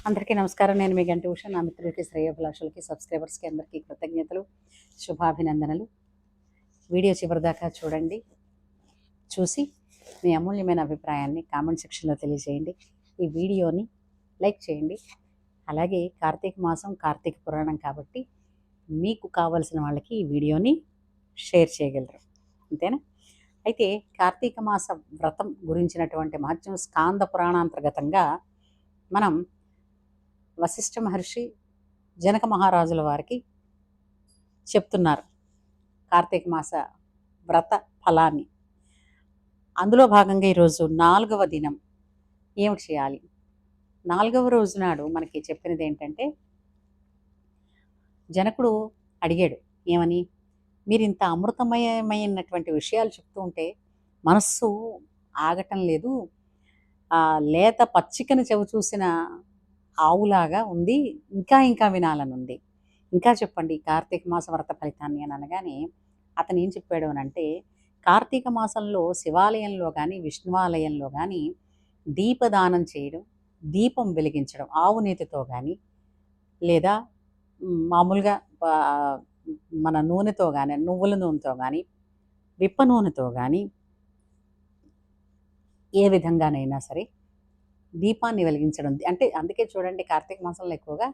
అందరికీ నమస్కారం. నేను మీ గంటి ఉష. నా మిత్రులకి, శ్రేయోభిలాషులకి, సబ్స్క్రైబర్స్కి అందరికీ కృతజ్ఞతలు, శుభాభినందనలు. వీడియో చివరిదాకా చూడండి. చూసి మీ అమూల్యమైన అభిప్రాయాన్ని కామెంట్ సెక్షన్లో తెలియజేయండి. ఈ వీడియోని లైక్ చేయండి. అలాగే కార్తీక మాసం, కార్తీక పురాణం కాబట్టి మీకు కావలసిన వాళ్ళకి ఈ వీడియోని షేర్ చేయగలరు. అంతేనా? అయితే కార్తీక మాస వ్రతం గురించినటువంటి మహత్యం స్కాంద పురాణాంతర్గతంగా మనం వశిష్ఠ మహర్షి జనక మహారాజుల వారికి చెప్తున్నారు కార్తీక మాస వ్రత ఫలాన్ని. అందులో భాగంగా ఈరోజు 4వ దినం ఏమి చేయాలి? 4వ రోజు నాడు మనకి చెప్పినది ఏంటంటే, జనకుడు అడిగాడు ఏమని, మీరు ఇంత అమృతమయమైనటువంటి విషయాలు చెప్తూ ఉంటే మనస్సు ఆగటం లేదు, లేత పచ్చికను చెవి చూసిన ఆవులాగా ఉంది, ఇంకా ఇంకా వినాలని ఉంది, ఇంకా చెప్పండి కార్తీక మాస వ్రత ఫలితాన్ని అని అనగానే అతను ఏం చెప్పాడు అని అంటే, కార్తీక మాసంలో శివాలయంలో కానీ విష్ణువాలయంలో కానీ దీపదానం చేయడం, దీపం వెలిగించడం ఆవు నేతితో కానీ లేదా మామూలుగా మన నూనెతో కానీ, నువ్వుల నూనెతో కానీ, విప్ప నూనెతో కానీ, ఏ విధంగానైనా సరే దీపాన్ని వెలిగించడం. అంటే అందుకే చూడండి, కార్తీక మాసంలో ఎక్కువగా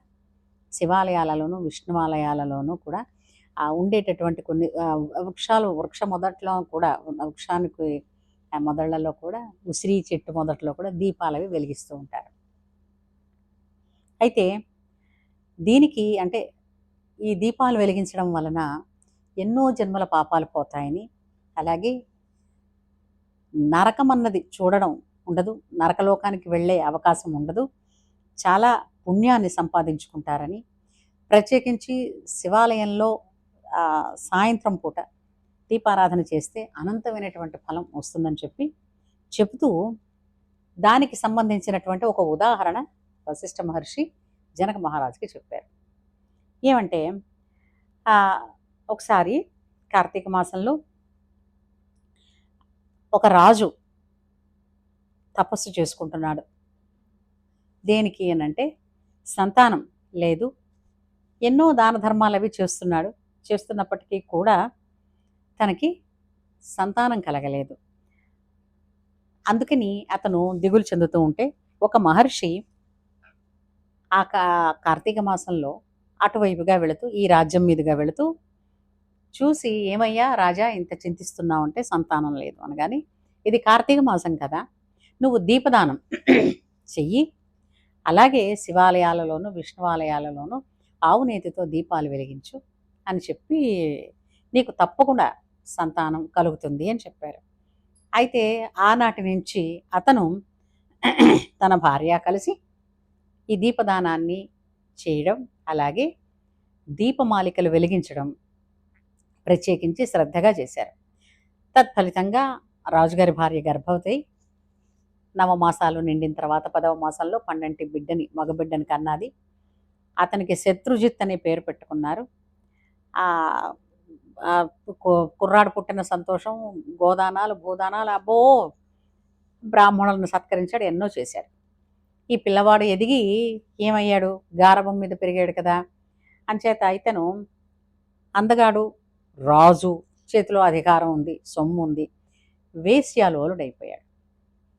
శివాలయాలలోనూ విష్ణువాలయాలలోనూ కూడా ఉండేటటువంటి కొన్ని వృక్ష మొదట్లో కూడా, వృక్షానికి మొదళ్లలో కూడా, ఉసిరి చెట్టు మొదట్లో కూడా దీపాలవి వెలిగిస్తూ ఉంటారు. అయితే దీనికి అంటే ఈ దీపాలు వెలిగించడం వలన ఎన్నో జన్మల పాపాలు పోతాయని, అలాగే నరకం అన్నది చూడడం ఉండదు, నరకలోకానికి వెళ్ళే అవకాశం ఉండదు, చాలా పుణ్యాన్ని సంపాదించుకుంటారని, ప్రత్యేకించి శివాలయంలో సాయంత్రం పూట దీపారాధన చేస్తే అనంతమైనటువంటి ఫలం వస్తుందని చెబుతూ దానికి సంబంధించినటువంటి ఒక ఉదాహరణ వశిష్ఠ మహర్షి జనక మహారాజుకి చెప్పారు. ఏమంటే, ఒకసారి కార్తీక మాసంలో ఒక రాజు తపస్సు చేసుకుంటున్నాడు. దేనికి అనంటే, సంతానం లేదు, ఎన్నో దాన ధర్మాలు అవి చేస్తున్నప్పటికీ కూడా తనకి సంతానం కలగలేదు. అందుకని అతను దిగులు చెందుతూ ఉంటే ఒక మహర్షి ఆ కార్తీక మాసంలో అటువైపుగా వెళుతూ, ఈ రాజ్యం మీదుగా వెళుతూ చూసి, ఏమయ్యా రాజా ఇంత చింతిస్తున్నావు అంటే, సంతానం లేదు అనగాని, ఇది కార్తీక మాసం కదా, నువ్వు దీపదానం చెయ్యి, అలాగే శివాలయాలలోనూ విష్ణువాలయాలలోనూ ఆవు నేతితో దీపాలు వెలిగించు అని చెప్పి నీకు తప్పకుండా సంతానం కలుగుతుంది అని చెప్పారు. అయితే ఆనాటి నుంచి అతను తన భార్య కలిసి ఈ దీపదానాన్ని చేయడం, అలాగే దీపమాలికలు వెలిగించడం ప్రత్యేకించి శ్రద్ధగా చేశారు. తత్ఫలితంగా రాజుగారి భార్య గర్భవతి 9 మాసాలు నిండిన తర్వాత 10వ మాసంలో పండంటి బిడ్డని, మగబిడ్డని కన్నది. అతనికి శత్రుజిత్ అనే పేరు పెట్టుకున్నారు. కుర్రాడు పుట్టిన సంతోషం, గోదానాలు భూదానాలు, అబ్బో బ్రాహ్మణులను సత్కరించాడు, ఎన్నో చేశాడు. ఈ పిల్లవాడు ఎదిగి ఏమయ్యాడు, గారవం మీద పెరిగాడు కదా, అంచేత ఇతను అందగాడు, రాజు, చేతిలో అధికారం ఉంది, సొమ్ము ఉంది,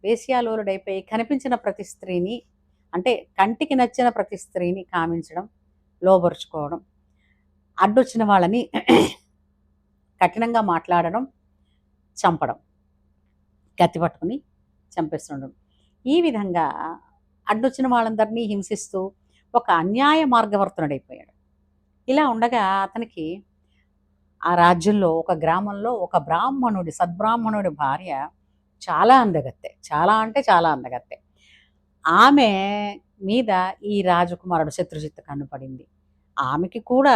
వేశ్యాలోలుడైపోయి కనిపించిన ప్రతి స్త్రీని, అంటే కంటికి నచ్చిన ప్రతి స్త్రీని కామించడం, లోబరుచుకోవడం, అడ్డొచ్చిన వాళ్ళని కఠినంగా మాట్లాడడం, చంపడం, కత్తి పట్టుకుని చంపేస్తుండడం, ఈ విధంగా అడ్డొచ్చిన వాళ్ళందరినీ హింసిస్తూ ఒక అన్యాయ మార్గవర్తనుడైపోయాడు. ఇలా ఉండగా అతనికి ఆ రాజ్యంలో ఒక గ్రామంలో ఒక సద్బ్రాహ్మణుడి భార్య చాలా అందగత్తె, చాలా అంటే చాలా అందగత్తె. ఆమె మీద ఈ రాజకుమారుడు శత్రుజిత్ కన్నుపడింది. ఆమెకి కూడా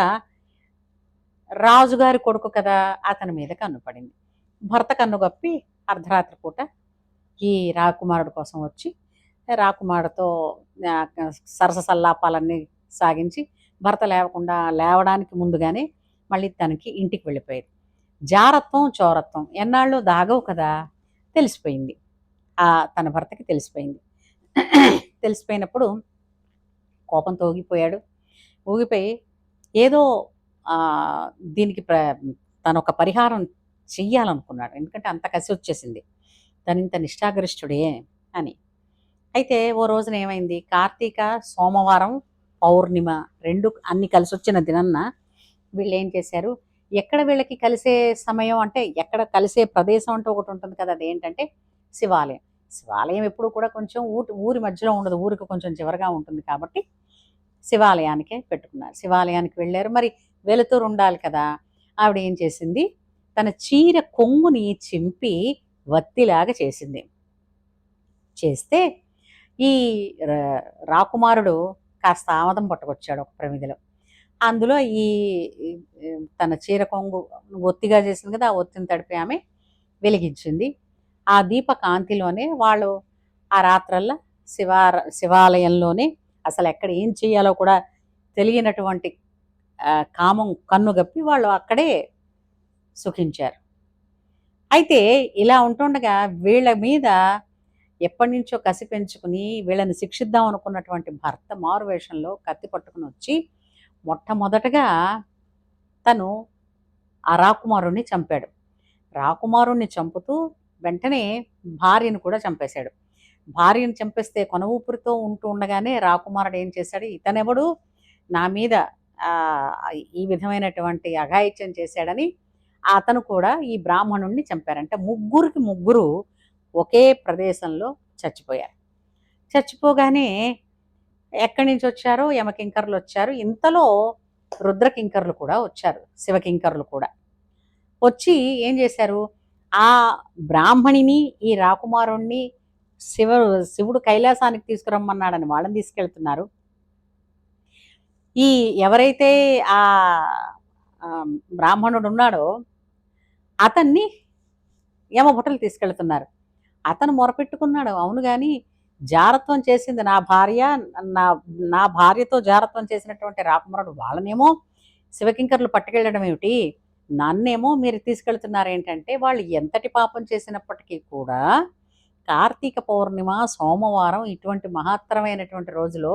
రాజుగారి కొడుకు కదా, అతని మీద కన్నుపడింది. భర్త కన్నుగప్పి అర్ధరాత్రి పూట ఈ రాకుమారుడు కోసం వచ్చి రాకుమారుడితో సరస సల్లాపాలన్నీ సాగించి భర్త లేవడానికి ముందుగానే మళ్ళీ తనకి ఇంటికి వెళ్ళిపోయేది. జారత్వం చోరత్వం ఎన్నాళ్ళు దాగవు కదా, తెలిసిపోయింది. తన భర్తకి తెలిసిపోయింది. తెలిసిపోయినప్పుడు కోపంతో ఊగిపోయాడు. ఊగిపోయి ఏదో దీనికి తనొక పరిహారం చెయ్యాలనుకున్నాడు. ఎందుకంటే అంత కసొచ్చేసింది. తనింత నిష్ఠాగరిష్ఠుడే అని. అయితే ఓ రోజున ఏమైంది, కార్తీక, సోమవారం, పౌర్ణిమ 2 అన్నీ కలిసొచ్చిన దినాన వీళ్ళేం చేశారు, ఎక్కడ వీళ్ళకి కలిసే సమయం అంటే, ఎక్కడ కలిసే ప్రదేశం అంటూ ఒకటుంటుంది కదా! అదేంటంటే శివాలయం. శివాలయం ఎప్పుడు కూడా కొంచెం ఊరి మధ్యలో ఉండదు. ఊరికి కొంచెం చివరగా ఉంటుంది కాబట్టి శివాలయానికే పెట్టుకున్నారు. శివాలయానికి వెళ్ళారు. మరి వెలుతురుండాలి కదా! ఆవిడ ఏం చేసింది, తన చీర కొంగుని చింపి వత్తిలాగా చేసింది. చేస్తే ఈ రాకుమారుడు కాస్త ఆమదం పట్టుకొచ్చాడు ఒక ప్రమిదలో. అందులో ఈ తన చీర కొంగు ఒత్తిగా చేసింది కదా! ఆ ఒత్తిని తడిపి ఆమె వెలిగించింది. ఆ దీప కాంతిలోనే వాళ్ళు ఆ రాత్రల్లా శివాలయంలోనే అసలు ఎక్కడ ఏం చేయాలో కూడా తెలియనటువంటి కామం కన్నుగప్పి వాళ్ళు అక్కడే సుఖించారు. అయితే ఇలా ఉంటుండగా వీళ్ళ మీద ఎప్పటినుంచో కసి పెంచుకుని వీళ్ళని శిక్షిద్దాం అనుకున్నటువంటి భర్త మారువేషంలో కత్తి పట్టుకుని వచ్చి మొట్టమొదటగా తను ఆ రాకుమారుణ్ణి చంపాడు. రాకుమారుణ్ణి చంపుతూ వెంటనే భార్యను కూడా చంపేశాడు. భార్యను చంపేస్తే కొన ఊపిరితో ఉంటూ ఉండగానే రాకుమారుడు ఏం చేశాడు, ఇతనెవడు నా మీద ఈ విధమైనటువంటి అఘాయిత్యం చేశాడని అతను కూడా ఈ బ్రాహ్మణుణ్ణి చంపారు. అంటే ముగ్గురికి ముగ్గురు ఒకే ప్రదేశంలో చచ్చిపోయారు. చచ్చిపోగానే ఎక్కడి నుంచి వచ్చారో యమకింకర్లు వచ్చారు. ఇంతలో రుద్రకింకర్లు కూడా వచ్చారు, శివకింకర్లు కూడా వచ్చి ఏం చేశారు, ఆ బ్రాహ్మణిని ఈ రాకుమారుణ్ణి శివుడు కైలాసానికి తీసుకురమ్మన్నాడని వాళ్ళని తీసుకెళ్తున్నారు. ఈ ఎవరైతే ఆ బ్రాహ్మణుడు ఉన్నాడో అతన్ని యమభటులు తీసుకెళ్తున్నారు. అతను మొరపెట్టుకున్నాడు, అవును గాని జారత్వం చేసింది నా భార్య, నా నా భార్యతో జారత్వం చేసినటువంటి రాకుమారుడు, వాళ్ళనేమో శివకింకర్లు పట్టుకెళ్ళడం ఏమిటి, నన్నేమో మీరు తీసుకెళ్తున్నారేంటంటే, వాళ్ళు ఎంతటి పాపం చేసినప్పటికీ కూడా కార్తీక పౌర్ణిమ, సోమవారం ఇటువంటి మహత్తరమైనటువంటి రోజులో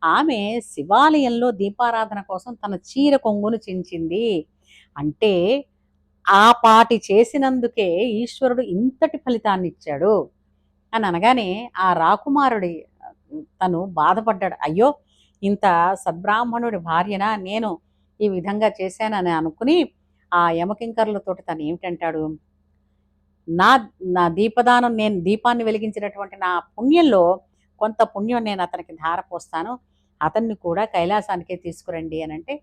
ఆమె శివాలయంలో దీపారాధన కోసం తన చీర కొంగును చించింది. అంటే ఆ పాటి చేసినందుకే ఈశ్వరుడు ఇంతటి ఫలితాన్ని ఇచ్చాడు అని అనగానే ఆ రాకుమారుడి తను బాధపడ్డాడు. అయ్యో, ఇంత సద్బ్రాహ్మణుడి భార్యనా నేను ఈ విధంగా చేశానని అనుకుని ఆ యమకింకర్లతోటి తను ఏమిటంటాడు, నా నా దీపదానం, నేను దీపాన్ని వెలిగించినటువంటి నా పుణ్యంలో కొంత పుణ్యం నేను అతనికి ధారపోస్తాను, అతన్ని కూడా కైలాసానికే తీసుకురండి అని అంటే,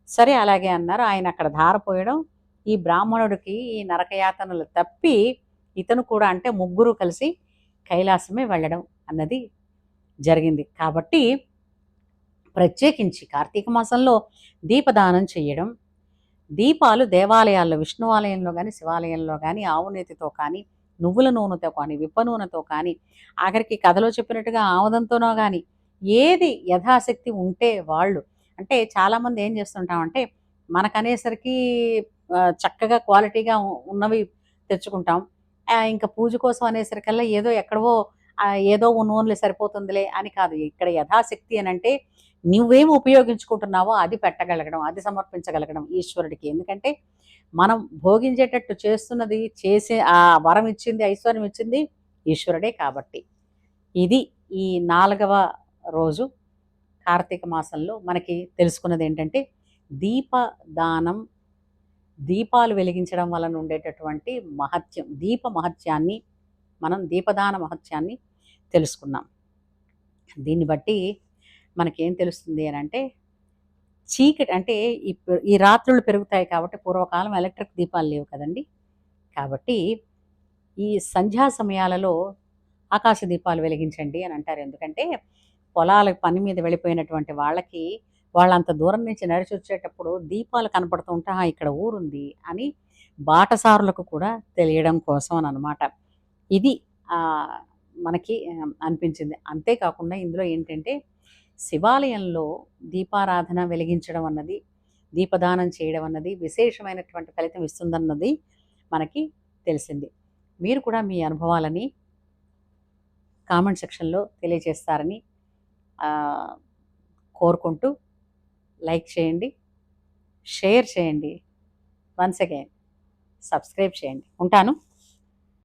సరే అలాగే అన్నారు. ఆయన అక్కడ ధారపోయడం, ఈ బ్రాహ్మణుడికి ఈ నరకయాతనలు తప్పి ఇతను కూడా, అంటే ముగ్గురు కలిసి కైలాసమే వెళ్ళడం అన్నది జరిగింది. కాబట్టి ప్రత్యేకించి కార్తీక మాసంలో దీపదానం చేయడం, దీపాలు దేవాలయాల్లో, విష్ణు ఆలయంలో కానీ శివాలయంలో కానీ ఆవు నేతితో కానీ నువ్వుల నూనెతో కానీ విప్ప నూనెతో కానీ ఆఖరికి కథలో చెప్పినట్టుగా ఆముదంతోనో కానీ ఏది యథాశక్తి ఉంటే వాళ్ళు, అంటే చాలామంది ఏం చేస్తుంటామంటే మనకనేసరికి చక్కగా క్వాలిటీగా ఉన్నవి తెచ్చుకుంటాం. ఇంకా పూజ కోసం అనేసరికల్లా ఏదో ఎక్కడవో ఏదో నూనెలు సరిపోతుందిలే అని కాదు. ఇక్కడ యథాశక్తి అని అంటే నువ్వేం ఉపయోగించుకుంటున్నావో అది పెట్టగలగడం, అది సమర్పించగలగడం ఈశ్వరుడికి. ఎందుకంటే మనం భోగించేటట్టు చేస్తున్నది, చేసే ఆ వరం ఇచ్చింది, ఐశ్వర్యం ఇచ్చింది ఈశ్వరుడే కాబట్టి. ఇది ఈ 4వ రోజు కార్తీక మాసంలో మనకి తెలుసుకున్నది ఏంటంటే, దీపదానం, దీపాలు వెలిగించడం వలన ఉండేటటువంటి మహత్యం, దీప మహత్యాన్ని, మనం దీపదాన మహత్యాన్ని తెలుసుకున్నాం. దీన్ని బట్టి మనకేం తెలుస్తుంది అని అంటే, చీకటి అంటే ఈ రాత్రులు పెరుగుతాయి కాబట్టి, పూర్వకాలం ఎలక్ట్రిక్ దీపాలు లేవు కదండి. కాబట్టి ఈ సంధ్యా సమయాలలో ఆకాశ దీపాలు వెలిగించండి అని అంటారు. ఎందుకంటే పొలాలకు పని మీద వెళ్ళిపోయినటువంటి వాళ్ళకి, వాళ్ళంత దూరం నుంచి నడిచి వచ్చేటప్పుడు దీపాలు కనపడుతూ ఉంటే ఇక్కడ ఊరుంది అని బాటసారులకు కూడా తెలియడం కోసం అని అనమాట. ఇది మనకి అనిపించింది. అంతేకాకుండా ఇందులో ఏంటంటే, శివాలయంలో దీపారాధన వెలిగించడం అన్నది, దీపదానం చేయడం అన్నది విశేషమైనటువంటి ఫలితం ఇస్తుందన్నది మనకి తెలిసింది. మీరు కూడా మీ అనుభవాలని కామెంట్ సెక్షన్లో తెలియజేస్తారని కోరుకుంటూ లైక్ చేయండి, షేర్ చేయండి, వన్స్ అగైన్ సబ్స్క్రైబ్ చేయండి. ఉంటాను.